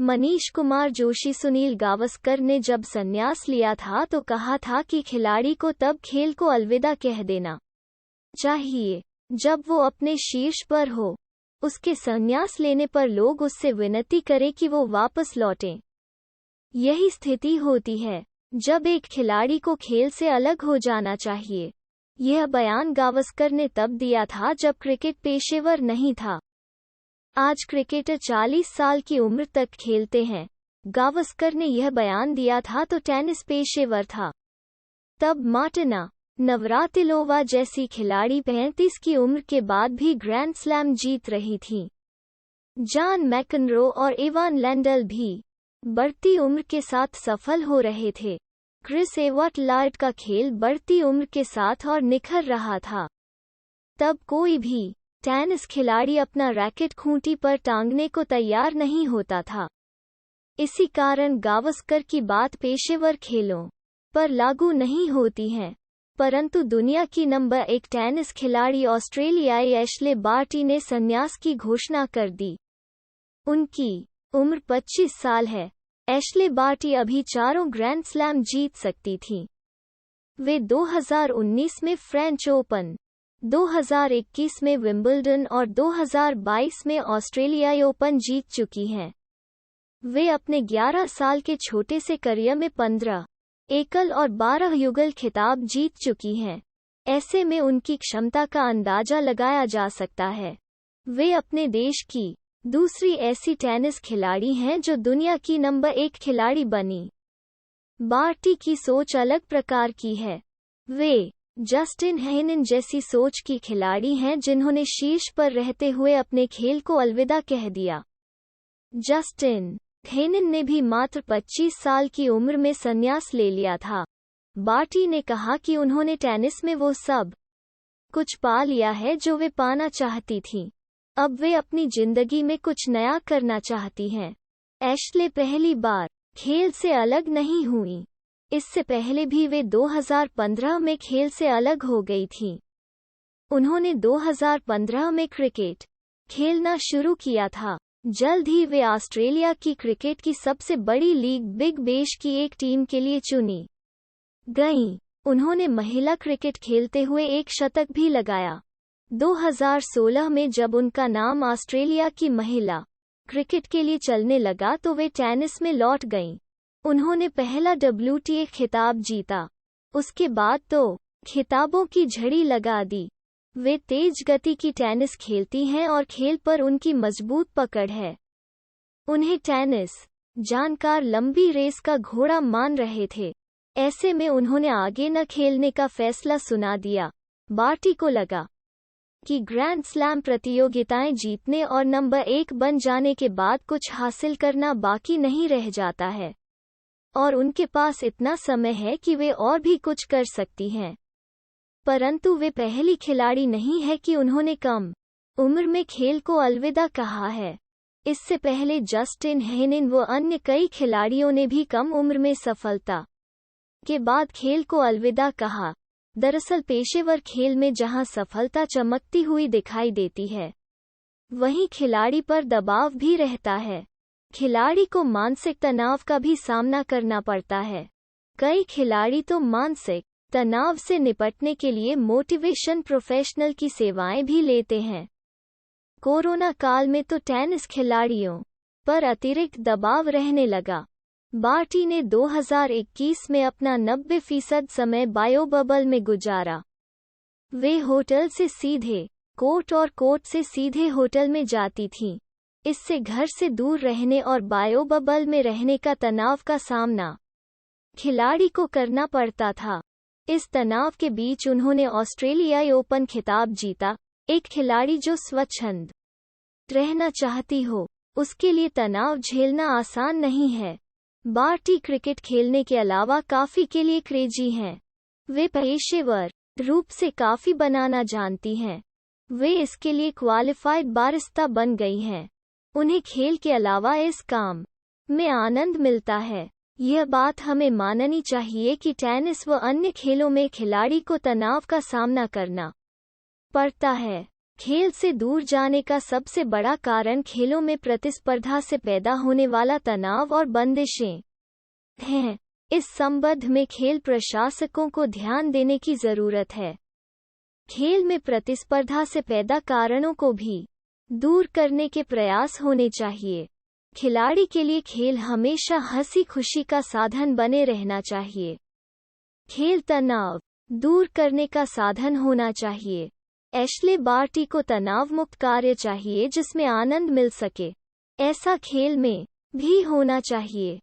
मनीष कुमार जोशी। सुनील गावस्कर ने जब संन्यास लिया था तो कहा था कि खिलाड़ी को तब खेल को अलविदा कह देना चाहिए जब वो अपने शीर्ष पर हो। उसके संन्यास लेने पर लोग उससे विनती करें कि वो वापस लौटें। यही स्थिति होती है जब एक खिलाड़ी को खेल से अलग हो जाना चाहिए। यह बयान गावस्कर ने तब दिया था जब क्रिकेट पेशेवर नहीं था। आज क्रिकेटर 40 साल की उम्र तक खेलते हैं। गावस्कर ने यह बयान दिया था तो टेनिस पेशेवर था। तब मार्टिना नवरातिलोवा जैसी खिलाड़ी 35 की उम्र के बाद भी ग्रैंड स्लैम जीत रही थीं। जॉन मैकनरो और इवान लेंडल भी बढ़ती उम्र के साथ सफल हो रहे थे। क्रिस एवॉट-लार्ड का खेल बढ़ती उम्र के साथ और निखर रहा था। तब कोई भी टेनिस खिलाड़ी अपना रैकेट खूंटी पर टांगने को तैयार नहीं होता था। इसी कारण गावस्कर की बात पेशेवर खेलों पर लागू नहीं होती है। परंतु दुनिया की नंबर 1 टेनिस खिलाड़ी ऑस्ट्रेलियाई एशले बार्टी ने संन्यास की घोषणा कर दी। उनकी उम्र 25 साल है। एशले बार्टी अभी 4 ग्रैंड स्लैम जीत सकती थीं। वे 2019 में फ्रेंच ओपन, 2021 में विंबलडन और 2022 में ऑस्ट्रेलियाई ओपन जीत चुकी हैं। वे अपने 11 साल के छोटे से करियर में 15 एकल और 12 युगल खिताब जीत चुकी हैं। ऐसे में उनकी क्षमता का अंदाजा लगाया जा सकता है। वे अपने देश की दूसरी ऐसी टेनिस खिलाड़ी हैं जो दुनिया की नंबर 1 खिलाड़ी बनी। बार्टी की सोच अलग प्रकार की है। वे जस्टिन हेनिन जैसी सोच की खिलाड़ी हैं जिन्होंने शीर्ष पर रहते हुए अपने खेल को अलविदा कह दिया। जस्टिन हेनिन ने भी मात्र 25 साल की उम्र में संन्यास ले लिया था। बार्टी ने कहा कि उन्होंने टेनिस में वो सब कुछ पा लिया है जो वे पाना चाहती थीं। अब वे अपनी जिंदगी में कुछ नया करना चाहती हैं। एशले पहली बार खेल से अलग नहीं हुई। इससे पहले भी वे 2015 में खेल से अलग हो गई थीं। उन्होंने 2015 में क्रिकेट खेलना शुरू किया था। जल्द ही वे ऑस्ट्रेलिया की क्रिकेट की सबसे बड़ी लीग बिग बैश की एक टीम के लिए चुनी गईं। उन्होंने महिला क्रिकेट खेलते हुए एक शतक भी लगाया। 2016 में जब उनका नाम ऑस्ट्रेलिया की महिला क्रिकेट के लिए चलने लगा तो वे टेनिस में लौट गईं। उन्होंने पहला WTA खिताब जीता। उसके बाद तो खिताबों की झड़ी लगा दी। वे तेज गति की टेनिस खेलती हैं और खेल पर उनकी मजबूत पकड़ है। उन्हें टेनिस जानकार लंबी रेस का घोड़ा मान रहे थे। ऐसे में उन्होंने आगे न खेलने का फैसला सुना दिया। बार्टी को लगा कि ग्रैंड स्लैम प्रतियोगिताएं जीतने और नंबर 1 बन जाने के बाद कुछ हासिल करना बाकी नहीं रह जाता है और उनके पास इतना समय है कि वे और भी कुछ कर सकती हैं। परंतु वे पहली खिलाड़ी नहीं है कि उन्होंने कम उम्र में खेल को अलविदा कहा है। इससे पहले जस्टिन हेनिन व अन्य कई खिलाड़ियों ने भी कम उम्र में सफलता के बाद खेल को अलविदा कहा। दरअसल पेशेवर खेल में जहां सफलता चमकती हुई दिखाई देती है, वहीं खिलाड़ी पर दबाव भी रहता है। खिलाड़ी को मानसिक तनाव का भी सामना करना पड़ता है। कई खिलाड़ी तो मानसिक तनाव से निपटने के लिए मोटिवेशन प्रोफेशनल की सेवाएं भी लेते हैं। कोरोना काल में तो टेनिस खिलाड़ियों पर अतिरिक्त दबाव रहने लगा। बार्टी ने 2021 में अपना 90% समय बायोबबल में गुजारा। वे होटल से सीधे कोर्ट और कोर्ट से सीधे होटल में जाती थीं। इससे घर से दूर रहने और बायोबबल में रहने का तनाव का सामना खिलाड़ी को करना पड़ता था। इस तनाव के बीच उन्होंने ऑस्ट्रेलियाई ओपन खिताब जीता। एक खिलाड़ी जो स्वच्छंद रहना चाहती हो, उसके लिए तनाव झेलना आसान नहीं है। बार्टी क्रिकेट खेलने के अलावा काफी के लिए क्रेजी हैं। वे पेशेवर रूप से काफी बनाना जानती हैं। वे इसके लिए क्वालिफाइड बारिस्ता बन गई हैं। उन्हें खेल के अलावा इस काम में आनंद मिलता है। यह बात हमें माननी चाहिए कि टेनिस व अन्य खेलों में खिलाड़ी को तनाव का सामना करना पड़ता है। खेल से दूर जाने का सबसे बड़ा कारण खेलों में प्रतिस्पर्धा से पैदा होने वाला तनाव और बंदिशें हैं। इस संबंध में खेल प्रशासकों को ध्यान देने की जरूरत है। खेल में प्रतिस्पर्धा से पैदा कारणों को भी दूर करने के प्रयास होने चाहिए। खिलाड़ी के लिए खेल हमेशा हंसी खुशी का साधन बने रहना चाहिए। खेल तनाव दूर करने का साधन होना चाहिए। एशले बार्टी को तनाव मुक्त कार्य चाहिए जिसमें आनंद मिल सके। ऐसा खेल में भी होना चाहिए।